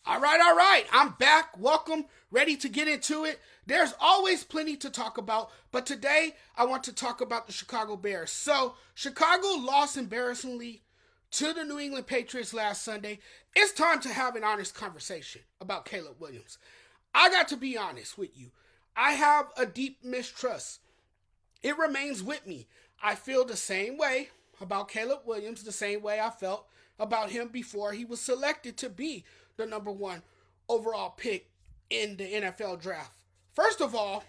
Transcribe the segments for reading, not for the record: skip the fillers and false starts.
All right. I'm back. Welcome. Ready to get into it. There's always plenty to talk about, but today I want to talk about the Chicago Bears. So, Chicago lost embarrassingly to the New England Patriots last Sunday. It's time to have an honest conversation about Caleb Williams. I got to be honest with you. I have a deep mistrust. It remains with me. I feel the same way about Caleb Williams, the same way I felt about him before he was selected to be the number one overall pick in the NFL draft. First of all,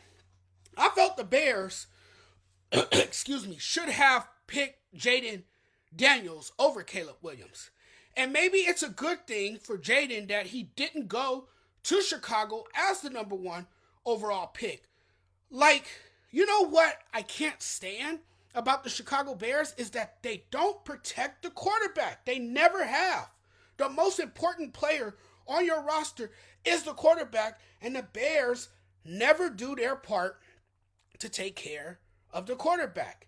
I felt the Bears, excuse me, should have picked Jaden Daniels over Caleb Williams. And maybe it's a good thing for Jaden that he didn't go to Chicago as the number one overall pick. Like, you know what I can't stand about the Chicago Bears is that they don't protect the quarterback. They never have. The most important player on your roster is the quarterback, and the Bears never do their part to take care of the quarterback.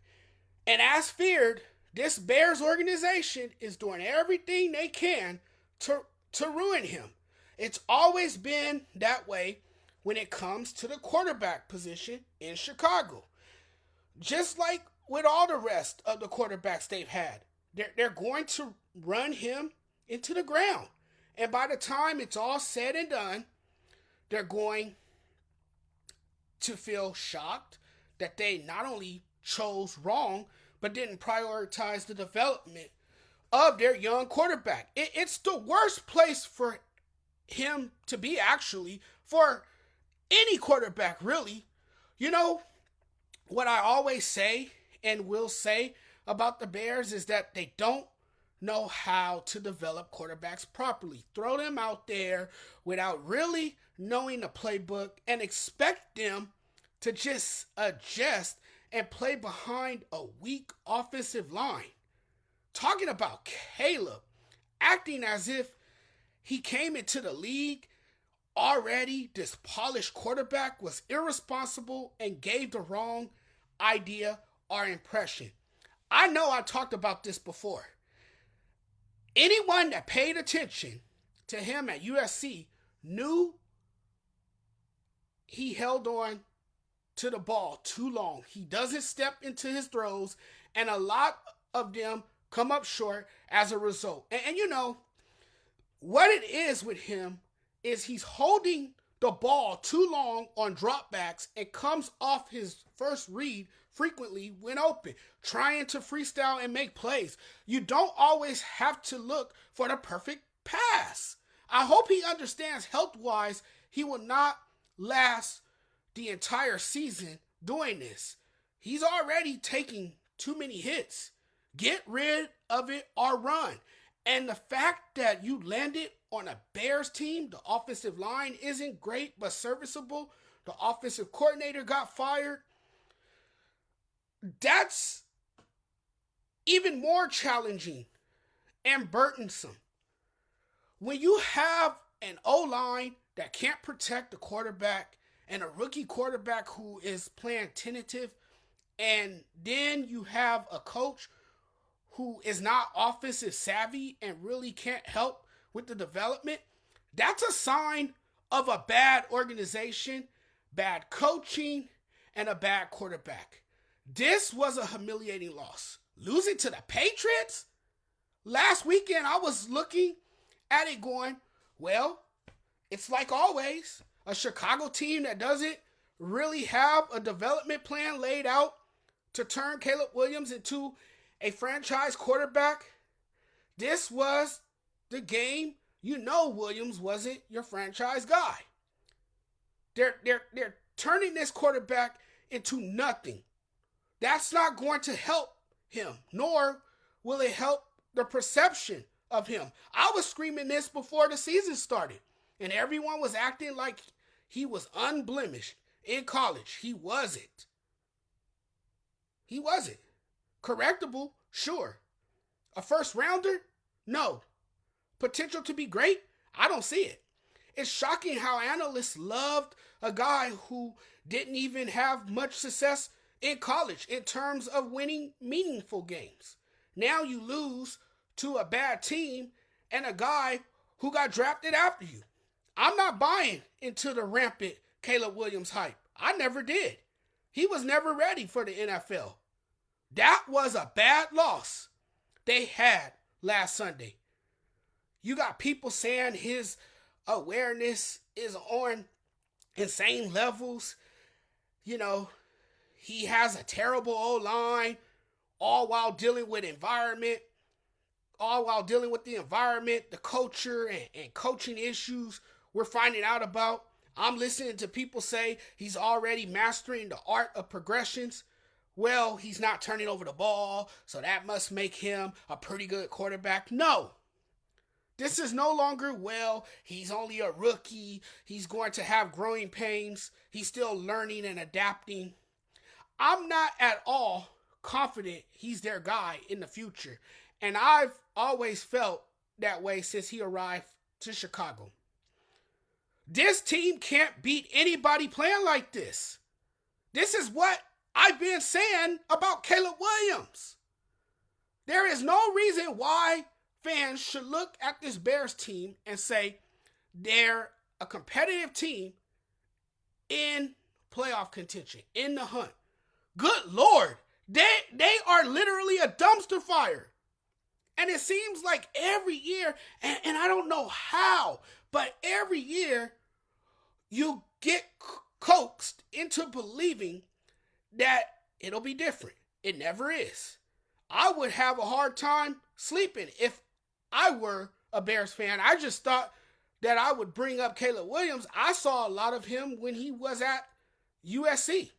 And as feared, this Bears organization is doing everything they can to ruin him. It's always been that way when it comes to the quarterback position in Chicago. Just like with all the rest of the quarterbacks they've had, they're going to run him into the ground. And by the time it's all said and done, they're going to feel shocked that they not only chose wrong, but didn't prioritize the development of their young quarterback. It's the worst place for him to be, actually, for any quarterback, really. You know, what I always say and will say about the Bears is that they don't know how to develop quarterbacks properly. Throw them out there without really knowing the playbook and expect them to just adjust and play behind a weak offensive line. Talking about Caleb acting as if he came into the league already this polished quarterback was irresponsible and gave the wrong idea or impression. I know I talked about this before. Anyone that paid attention to him at USC knew he held on to the ball too long. He doesn't step into his throws, and a lot of them come up short as a result. And you know, what it is with him is he's holding the ball too long on dropbacks and comes off his first read frequently when open, trying to freestyle and make plays. You don't always have to look for the perfect pass. I hope he understands health-wise he will not last the entire season doing this. He's already taking too many hits. Get rid of it or run. And the fact that you landed on a Bears team, the offensive line isn't great but serviceable. The offensive coordinator got fired. That's even more challenging and burdensome. When you have an O-line that can't protect the quarterback and a rookie quarterback who is playing tentative, and then you have a coach who is not offensive savvy and really can't help with the development, that's a sign of a bad organization, bad coaching, and a bad quarterback. This was a humiliating loss. Losing to the Patriots? Last weekend, I was looking at it going, well, it's like always, a Chicago team that doesn't really have a development plan laid out to turn Caleb Williams into a franchise quarterback. This was the game. You know Williams wasn't your franchise guy. They're turning this quarterback into nothing. That's not going to help him, nor will it help the perception of him. I was screaming this before the season started, and everyone was acting like he was unblemished in college. He wasn't. He wasn't. Correctable? Sure. A first rounder? No. Potential to be great? I don't see it. It's shocking how analysts loved a guy who didn't even have much success in college in terms of winning meaningful games. Now you lose to a bad team and a guy who got drafted after you. I'm not buying into the rampant Caleb Williams hype. I never did. He was never ready for the NFL. That was a bad loss they had last Sunday. You got people saying his awareness is on insane levels. You know, he has a terrible O-line, all while dealing with the environment, the culture and coaching issues we're finding out about. I'm listening to people say he's already mastering the art of progressions. Well, he's not turning over the ball, so that must make him a pretty good quarterback. No. This is no longer, well, he's only a rookie. He's going to have growing pains. He's still learning and adapting. I'm not at all confident he's their guy in the future. And I've always felt that way since he arrived to Chicago. This team can't beat anybody playing like this. This is what I've been saying about Caleb Williams. There is no reason why fans should look at this Bears team and say they're a competitive team in playoff contention, in the hunt. Good Lord, they are literally a dumpster fire. And it seems like every year, and I don't know how, but every year you get coaxed into believing that it'll be different. It never is. I would have a hard time sleeping if I were a Bears fan. I just thought that I would bring up Caleb Williams. I saw a lot of him when he was at USC.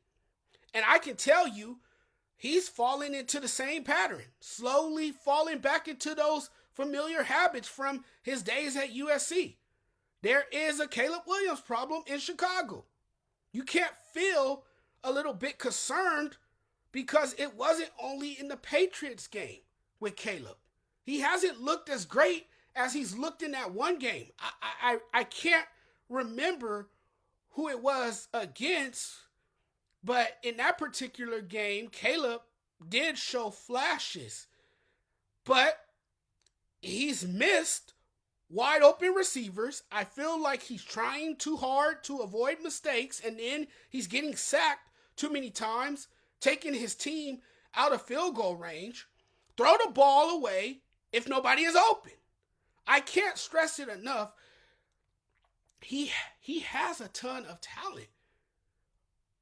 And I can tell you, he's falling into the same pattern, slowly falling back into those familiar habits from his days at USC. There is a Caleb Williams problem in Chicago. You can't feel a little bit concerned because it wasn't only in the Patriots game with Caleb. He hasn't looked as great as he's looked in that one game. I can't remember who it was against, but in that particular game, Caleb did show flashes, but he's missed wide open receivers. I feel like he's trying too hard to avoid mistakes, and then he's getting sacked too many times, taking his team out of field goal range. Throw the ball away if nobody is open. I can't stress it enough. He has a ton of talent,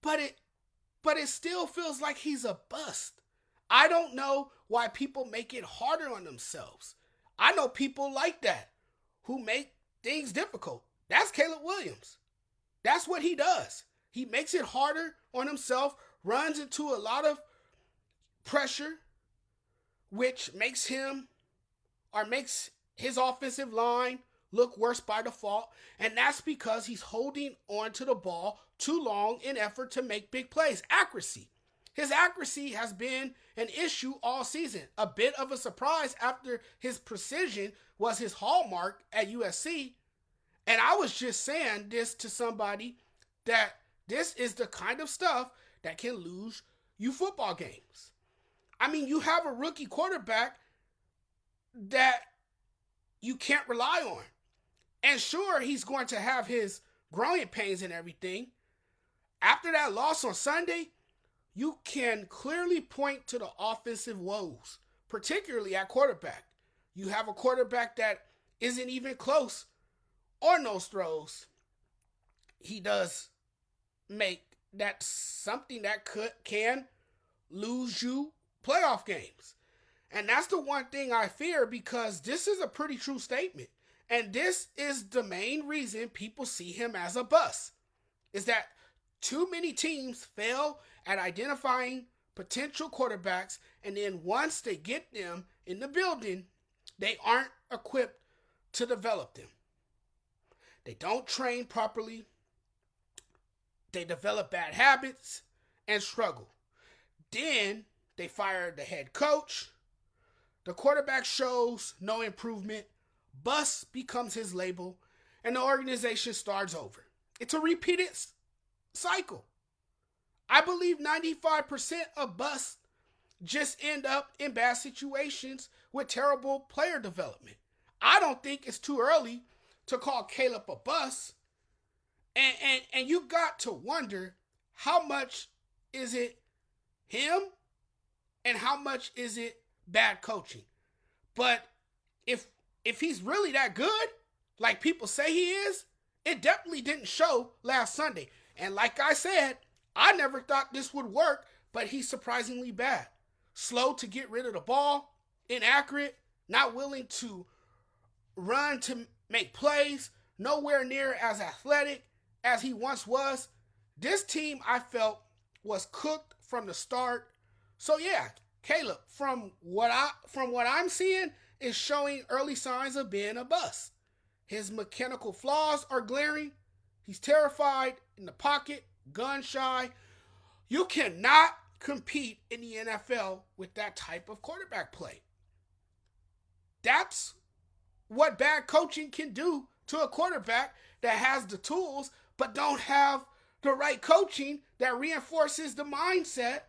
but it still feels like he's a bust. I don't know why people make it harder on themselves. I know people like that who make things difficult. That's Caleb Williams. That's what he does. He makes it harder on himself, runs into a lot of pressure, which makes his offensive line look worse by default. And that's because he's holding on to the ball too long in effort to make big plays. Accuracy. His accuracy has been an issue all season. A bit of a surprise after his precision was his hallmark at USC. And I was just saying this to somebody that this is the kind of stuff that can lose you football games. I mean, you have a rookie quarterback that you can't rely on. And sure, he's going to have his growing pains and everything. After that loss on Sunday, you can clearly point to the offensive woes, particularly at quarterback. You have a quarterback that isn't even close on those throws. He does make that something that can lose you playoff games. And that's the one thing I fear, because this is a pretty true statement. And this is the main reason people see him as a bust, is that too many teams fail at identifying potential quarterbacks, and then once they get them in the building, they aren't equipped to develop them. They don't train properly. They develop bad habits and struggle. Then they fire the head coach. The quarterback shows no improvement. Bust becomes his label, and the organization starts over. It's a repeated cycle. I believe 95% of busts just end up in bad situations with terrible player development. I don't think it's too early to call Caleb a bust. And you got to wonder, how much is it him and how much is it bad coaching? But if he's really that good, like people say he is, it definitely didn't show last Sunday. And like I said, I never thought this would work, but he's surprisingly bad. Slow to get rid of the ball, inaccurate, not willing to run to make plays, nowhere near as athletic as he once was. This team, I felt, was cooked from the start. So yeah, Caleb, from what I'm seeing, is showing early signs of being a bust. His mechanical flaws are glaring. He's terrified in the pocket, gun shy. You cannot compete in the NFL with that type of quarterback play. That's what bad coaching can do to a quarterback that has the tools but don't have the right coaching that reinforces the mindset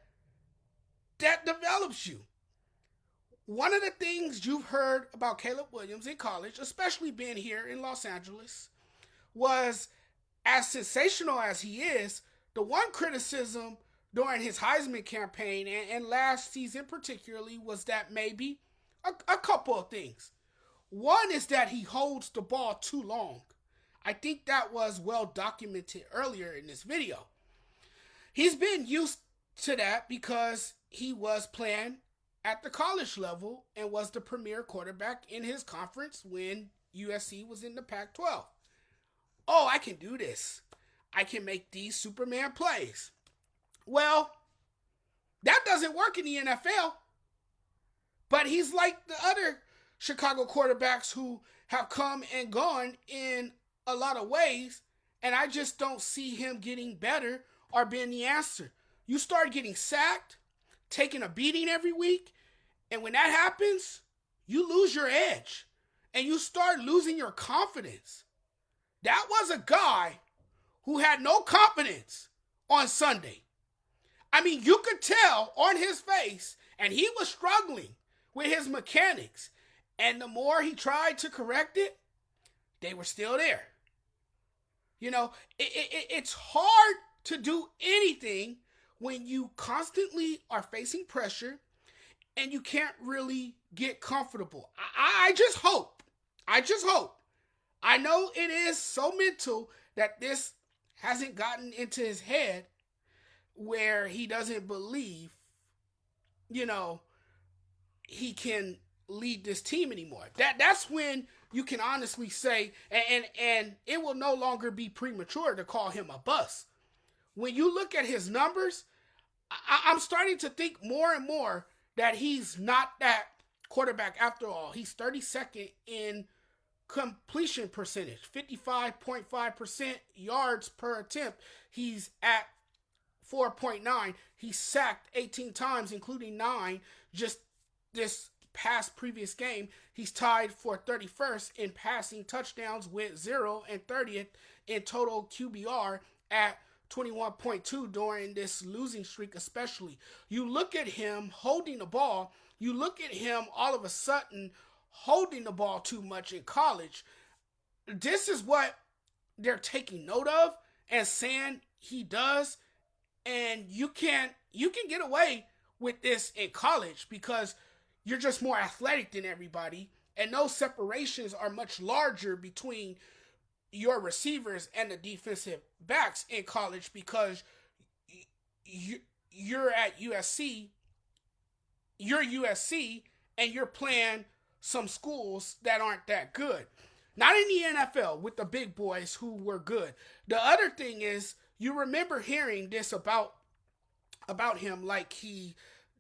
that develops you. One of the things you've heard about Caleb Williams in college, especially being here in Los Angeles, was, as sensational as he is, the one criticism during his Heisman campaign and last season particularly was that maybe a couple of things. One is that he holds the ball too long. I think that was well documented earlier in this video. He's been used to that because he was playing at the college level and was the premier quarterback in his conference when USC was in the Pac-12. Oh, I can do this. I can make these Superman plays. Well, that doesn't work in the NFL. But he's like the other Chicago quarterbacks who have come and gone in a lot of ways, and I just don't see him getting better or being the answer. You start getting sacked, taking a beating every week, and when that happens, you lose your edge, and you start losing your confidence. That was a guy who had no confidence on Sunday. I mean, you could tell on his face, and he was struggling with his mechanics, and the more he tried to correct it, they were still there. You know, it's hard to do anything when you constantly are facing pressure and you can't really get comfortable. I just hope. I know it is so mental that this hasn't gotten into his head where he doesn't believe, he can lead this team anymore. That's when you can honestly say, and it will no longer be premature to call him a bust. When you look at his numbers, I'm starting to think more and more that he's not that quarterback after all. He's 32nd in completion percentage, 55.5% yards per attempt. He's at 4.9. He's sacked 18 times, including 9 just this past previous game. He's tied for 31st in passing touchdowns with 0 and 30th in total QBR at 21.2 during this losing streak especially. You look at him holding the ball, you look at him all of a sudden holding the ball too much in college. This is what they're taking note of and saying he does, and you can get away with this in college because you're just more athletic than everybody, and those separations are much larger between your receivers and the defensive backs in college because you're at USC, and you're playing some schools that aren't that good. Not in the NFL with the big boys who were good. The other thing is, you remember hearing this about him, like he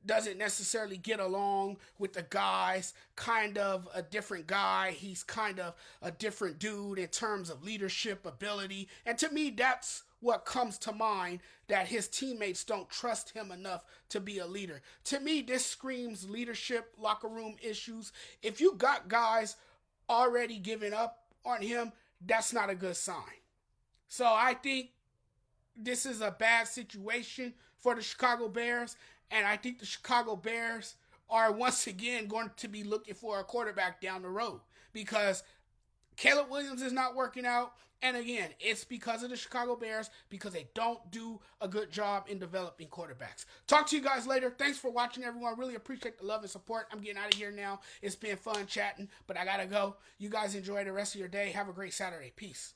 doesn't necessarily get along with the guys, kind of a different guy. He's kind of a different dude in terms of leadership ability. And to me, that's what comes to mind, that his teammates don't trust him enough to be a leader. To me, this screams leadership, locker room issues. If you got guys already giving up on him, that's not a good sign. So I think this is a bad situation for the Chicago Bears. And I think the Chicago Bears are once again going to be looking for a quarterback down the road because Caleb Williams is not working out. And again, it's because of the Chicago Bears, because they don't do a good job in developing quarterbacks. Talk to you guys later. Thanks for watching, everyone. Really appreciate the love and support. I'm getting out of here now. It's been fun chatting, but I got to go. You guys enjoy the rest of your day. Have a great Saturday. Peace.